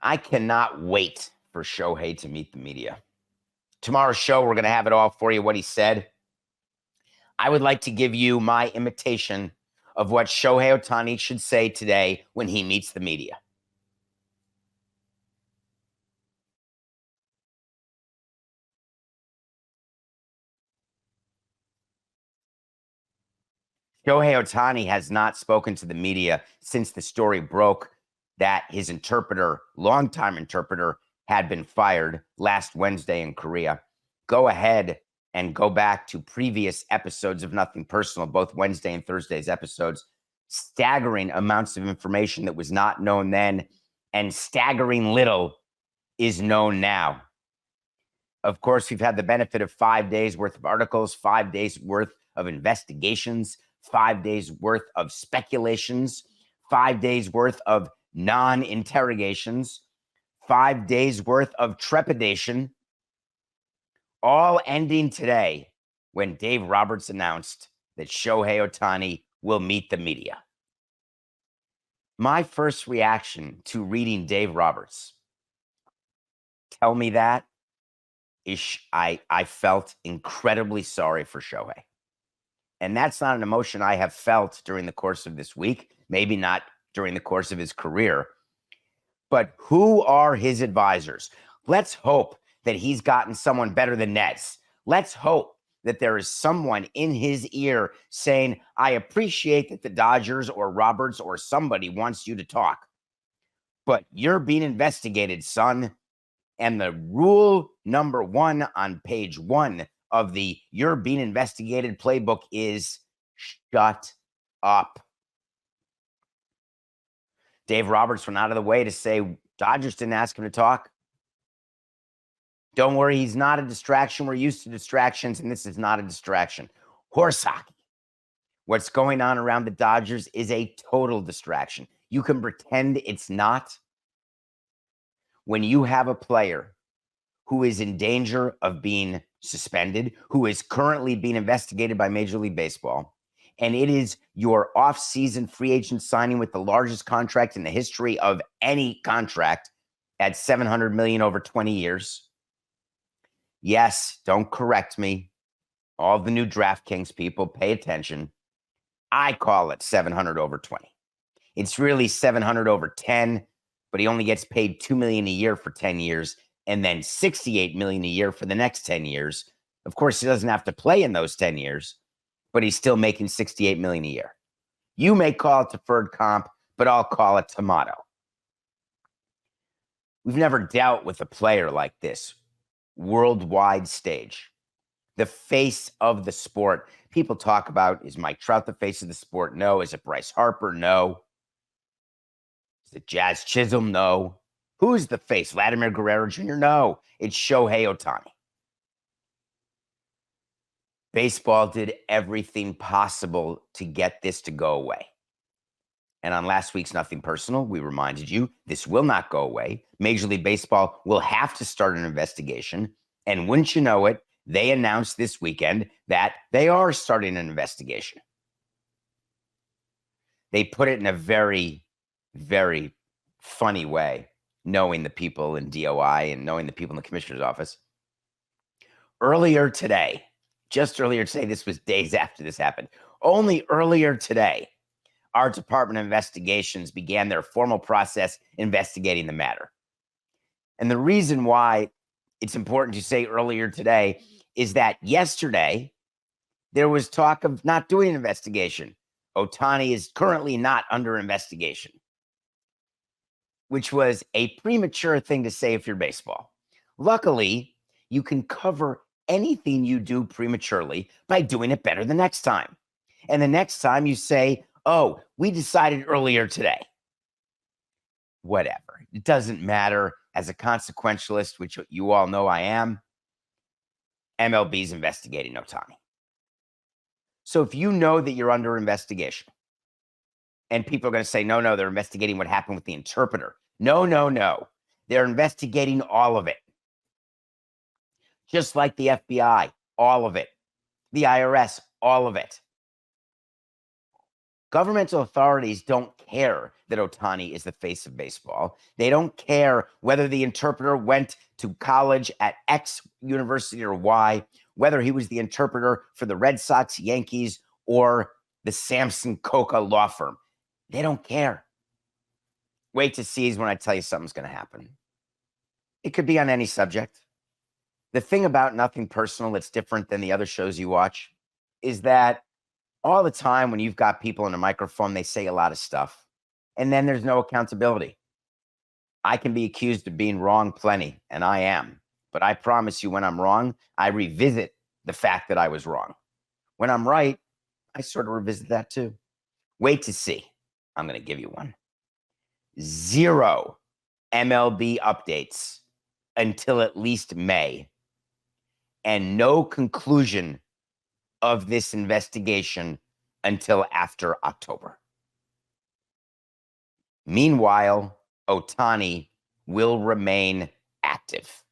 I cannot wait for Shohei to meet the media. Tomorrow's show, we're going to have it all for you, what he said. I would like to give you my imitation of what Shohei Ohtani should say today when he meets the media. Shohei Ohtani has not spoken to the media since the story broke that his interpreter, longtime interpreter, had been fired last Wednesday in Korea. Go ahead and go back to previous episodes of Nothing Personal, both Wednesday and Thursday's episodes. Staggering amounts of information that was not known then, and staggering little is known now. Of course, we've had the benefit of 5 days worth of articles, 5 days worth of investigations, 5 days worth of speculations, 5 days worth of non-interrogations, 5 days worth of trepidation, all ending today when Dave Roberts announced that Shohei Ohtani will meet the media. My first reaction to reading Dave Roberts tell me that is I felt incredibly sorry for Shohei. And that's not an emotion I have felt during the course of this week, maybe not during the course of his career. But who are his advisors? Let's hope that he's gotten someone better than Nez. Let's hope that there is someone in his ear saying, I appreciate that the Dodgers or Roberts or somebody wants you to talk, but you're being investigated, son. And the rule number 1 on page 1 of the You're Being Investigated playbook is shut up. Dave Roberts went out of the way to say Dodgers didn't ask him to talk. Don't worry, he's not a distraction. We're used to distractions, and this is not a distraction. Horse hockey. What's going on around the Dodgers is a total distraction. You can pretend it's not. When you have a player who is in danger of being suspended, who is currently being investigated by Major League Baseball, and it is your off-season free agent signing with the largest contract in the history of any contract at $700 million over 20 years. Yes, don't correct me. All the new DraftKings people, pay attention. I call it 700 over 20. It's really 700 over 10, but he only gets paid $2 million a year for 10 years and then $68 million a year for the next 10 years. Of course, he doesn't have to play in those 10 years, but he's still making $68 million a year. You may call it deferred comp, but I'll call it tomato. We've never dealt with a player like this. Worldwide stage. The face of the sport. People talk about, is Mike Trout the face of the sport? No. Is it Bryce Harper? No. Is it Jazz Chisholm? No. Who's the face? Vladimir Guerrero Jr.? No. It's Shohei Ohtani. Baseball did everything possible to get this to go away. And on last week's Nothing Personal, we reminded you this will not go away. Major League Baseball will have to start an investigation. And wouldn't you know it, they announced this weekend that they are starting an investigation. They put it in a very, very funny way, knowing the people in DOI and knowing the people in the commissioner's office. Earlier today, just earlier today, this was days after this happened, only earlier today, our Department of Investigations began their formal process investigating the matter. And the reason why it's important to say earlier today is that yesterday there was talk of not doing an investigation. Ohtani is currently not under investigation, which was a premature thing to say if you're baseball. Luckily, you can cover anything you do prematurely by doing it better the next time. And the next time you say, oh, we decided earlier today. Whatever. It doesn't matter. As a consequentialist, which you all know I am, MLB's investigating Ohtani. So if you know that you're under investigation, and people are going to say, no, they're investigating what happened with the interpreter. No. They're investigating all of it. Just like the FBI, all of it. The IRS, all of it. Governmental authorities don't care that Ohtani is the face of baseball. They don't care whether the interpreter went to college at X university or Y, whether he was the interpreter for the Red Sox, Yankees, or the Samson Coca law firm. They don't care. Wait to see is when I tell you something's going to happen. It could be on any subject. The thing about Nothing Personal that's different than the other shows you watch is that all the time when you've got people in a microphone, they say a lot of stuff, and then there's no accountability. I can be accused of being wrong plenty, and I am. But I promise you, when I'm wrong, I revisit the fact that I was wrong. When I'm right, I sort of revisit that too. Wait to see. I'm going to give you one. 0 MLB updates until at least May, and no conclusion of this investigation until after October. Meanwhile, Ohtani will remain active.